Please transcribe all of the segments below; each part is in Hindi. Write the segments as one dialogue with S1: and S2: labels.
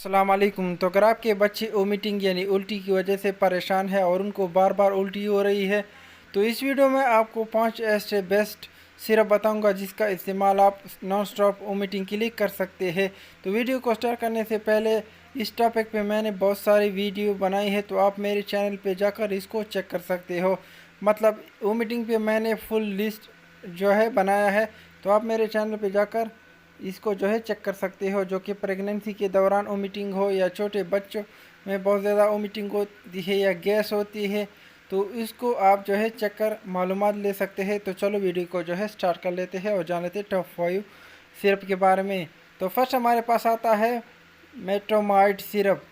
S1: अस्सलाम वालेकुम। तो अगर आपके बच्चे वोमिटिंग यानी उल्टी की वजह से परेशान है और उनको बार बार उल्टी हो रही है, तो इस वीडियो में आपको 5 ऐसे बेस्ट सिरप बताऊंगा जिसका इस्तेमाल आप नॉन स्टॉप वोमिटिंग के लिए कर सकते हैं। तो वीडियो को स्टार्ट करने से पहले इस टॉपिक पे मैंने बहुत सारी वीडियो बनाई है, तो आप मेरे चैनल पे जाकर इसको चेक कर सकते हो। मतलब वोमिटिंग पे मैंने फुल लिस्ट जो है बनाया है, तो आप मेरे चैनल पे जाकर इसको जो है चेक कर सकते हो। जो कि प्रेगनेंसी के दौरान वोमिटिंग हो या छोटे बच्चों में बहुत ज़्यादा वोमिटिंग होती है या गैस होती है, तो इसको आप जो है चेक कर मालूमात ले सकते हैं। तो चलो वीडियो को जो है स्टार्ट कर लेते हैं और जान लेते हैं टॉप 5 सिरप के बारे में। तो फर्स्ट हमारे पास आता है मेट्रोमाइड सिरप।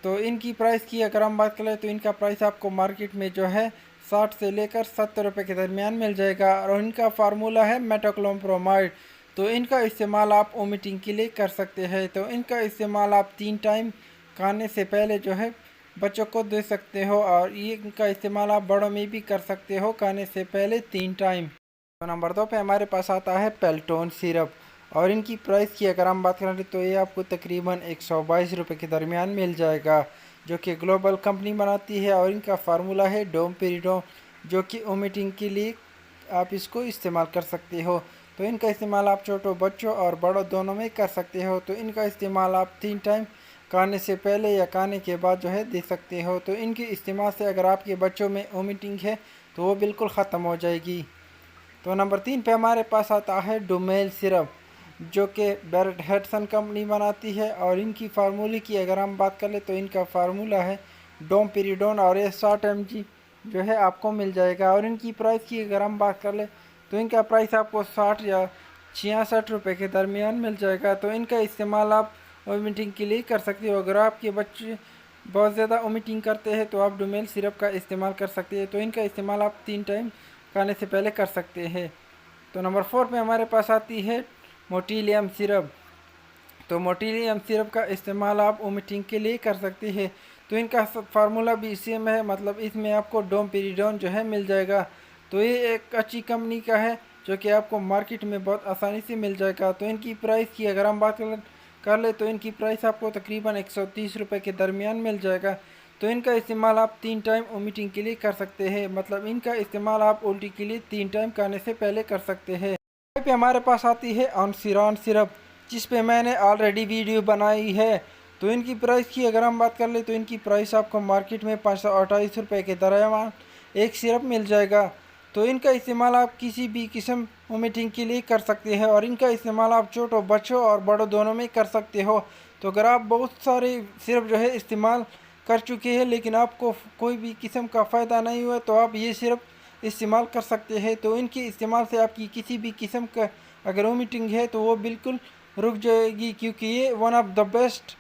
S1: तो इनकी प्राइस की अगर हम बात करें तो इनका प्राइस आपको मार्केट में जो है 60 से लेकर 70 रुपये के दरमियान मिल जाएगा और इनका फार्मूला है मेटोक्लोप्रोमाइड। तो इनका इस्तेमाल आप वोमिटिंग के लिए कर सकते हैं। तो इनका इस्तेमाल आप 3 टाइम खाने से पहले जो है बच्चों को दे सकते हो और ये इनका इस्तेमाल आप बड़ों में भी कर सकते हो खाने से पहले 3 टाइम। तो नंबर 2 पे हमारे पास आता है पेल्टोन सिरप और इनकी प्राइस की अगर हम बात करें तो ये आपको तकरीबन 122 रुपये के दरमियान मिल जाएगा, जो कि ग्लोबल कंपनी बनाती है और इनका फार्मूला है डोमपेरिडोन, जो कि वोमिटिंग के लिए आप इसको इस्तेमाल कर सकते हो। तो इनका इस्तेमाल आप छोटों बच्चों और बड़ों दोनों में कर सकते हो। तो इनका इस्तेमाल आप 3 टाइम खाने से पहले या खाने के बाद जो है दे सकते हो। तो इनके इस्तेमाल से अगर आपके बच्चों में वोमिटिंग है तो वो बिल्कुल ख़त्म हो जाएगी। तो नंबर 3 पे हमारे पास आता है डोमेल सिरप, जो कि बेरेट हेडसन कंपनी बनाती है और इनकी फार्मूले की अगर हम बात करें तो इनका फार्मूला है डोमपेरिडोन और ये 60 mg जो है आपको मिल जाएगा। और इनकी प्राइस की अगर हम बात कर ले तो इनका प्राइस आपको 60 या 66 रुपये के दरमियान मिल जाएगा। तो इनका इस्तेमाल आप वोमिटिंग के लिए कर सकते हो। अगर आपके बच्चे बहुत ज़्यादा वोमिटिंग करते हैं तो आप डोमेल सिरप का इस्तेमाल कर सकते हैं। तो इनका इस्तेमाल आप 3 टाइम खाने से पहले कर सकते हैं। तो नंबर 4 पे हमारे पास आती है मोटिलियम सिरप। तो मोटिलियम सिरप का इस्तेमाल आप वोमिटिंग के लिए कर सकते हैं। तो इनका फार्मूला भी सेम है, मतलब इसमें आपको डोमपेरिडोन जो है मिल जाएगा। तो ये एक अच्छी कंपनी का है जो कि आपको मार्केट में बहुत आसानी से मिल जाएगा। तो इनकी प्राइस की अगर हम बात कर ले तो इनकी प्राइस आपको तकरीबन 130 रुपये के दरमियान मिल जाएगा। तो इनका इस्तेमाल आप 3 टाइम वोमिटिंग के लिए कर सकते हैं, मतलब इनका इस्तेमाल आप उल्टी के लिए 3 टाइम खाने से पहले कर सकते हैं। पे हमारे पास आती है ऑनसिरॉन सिरप, जिस पे मैंने ऑलरेडी वीडियो बनाई है। तो इनकी प्राइस की अगर हम बात कर ले तो इनकी प्राइस आपको मार्केट में 528 रुपये के दरमियान एक सिरप मिल जाएगा। तो इनका इस्तेमाल आप किसी भी किस्म वोमिटिंग के लिए कर सकते हैं और इनका इस्तेमाल आप छोटों बच्चों और बड़ों दोनों में कर सकते हो। तो अगर आप बहुत सारे सिरप जो है इस्तेमाल कर चुके हैं लेकिन आपको कोई भी किस्म का फ़ायदा नहीं हुआ तो आप ये सिरप इस्तेमाल कर सकते हैं। तो इनके इस्तेमाल से आपकी किसी भी किस्म का अगर वोमिटिंग है तो वो बिल्कुल रुक जाएगी, क्योंकि ये one of the best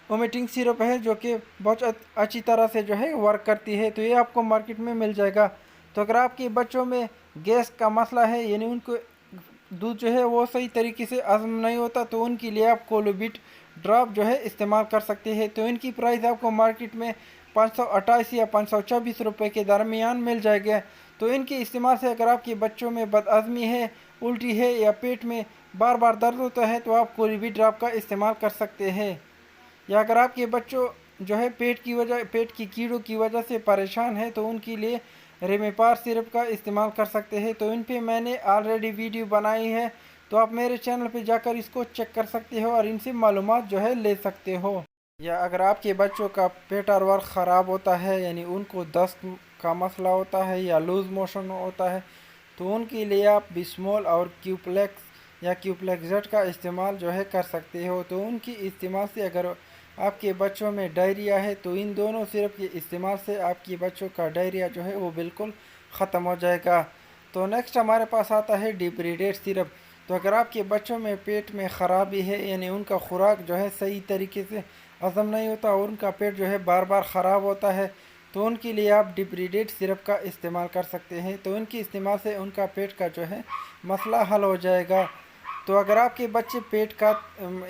S1: vomiting syrup है जो कि बहुत अच्छी तरह से जो है वर्क करती है। तो ये आपको मार्केट में मिल जाएगा। तो अगर आपके बच्चों में गैस का मसला है यानी उनको दूध जो है वो सही तरीके से हजम नहीं होता, तो उनके लिए आप कोलोबिट ड्रॉप जो है इस्तेमाल कर सकते हैं। तो इनकी प्राइस आपको मार्केट में 528 या 524 रुपये के दरमियान मिल जाएगा। तो इनके इस्तेमाल से अगर आपके बच्चों में बदहज़मी है, उल्टी है या पेट में बार बार दर्द होता है तो आप कोलोबिट ड्रॉप का इस्तेमाल कर सकते हैं। या अगर आपके बच्चों जो है पेट की कीड़ों की वजह से परेशान है तो उनके लिए रेमेपार सिरप का इस्तेमाल कर सकते हैं। तो इन पे मैंने ऑलरेडी वीडियो बनाई है, तो आप मेरे चैनल पे जाकर इसको चेक कर सकते हो और इनसे मालूमात जो है ले सकते हो। या अगर आपके बच्चों का पेट और वर्क ख़राब होता है यानी उनको दस्त का मसला होता है या लूज़ मोशन होता है, तो उनके लिए आप बिस्मोल और क्यूप्लेक्स या क्यूप्लेक्सेट का इस्तेमाल जो है कर सकते हो। तो उनकी इस्तेमाल से अगर आपके बच्चों में डायरिया है तो इन दोनों सिरप के इस्तेमाल से आपके बच्चों का डायरिया जो है वो बिल्कुल ख़त्म हो जाएगा। तो नेक्स्ट हमारे पास आता है डिप्रीडेट सिरप। तो अगर आपके बच्चों में पेट में ख़राबी है यानी उनका खुराक जो है सही तरीके से हज़म नहीं होता और उनका पेट जो है बार बार ख़राब होता है, तो उनके लिए आप डिप्रीडेट सिरप का इस्तेमाल कर सकते हैं। तो इनके इस्तेमाल से उनका पेट का जो है मसला हल हो जाएगा। तो अगर आपके बच्चे पेट का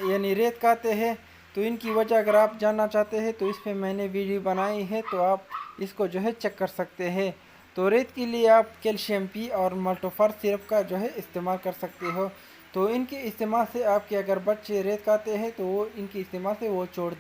S1: यानी रेत खाते हैं तो इनकी वजह अगर आप जानना चाहते हैं तो इस पर मैंने वीडियो बनाई है, तो आप इसको जो है चेक कर सकते हैं। तो रेत के लिए आप कैल्शियम पी और मल्टोफर सिरप का जो है इस्तेमाल कर सकते हो। तो इनके इस्तेमाल से आपके अगर बच्चे रेत खाते हैं तो वो इनके इस्तेमाल से वो छोड़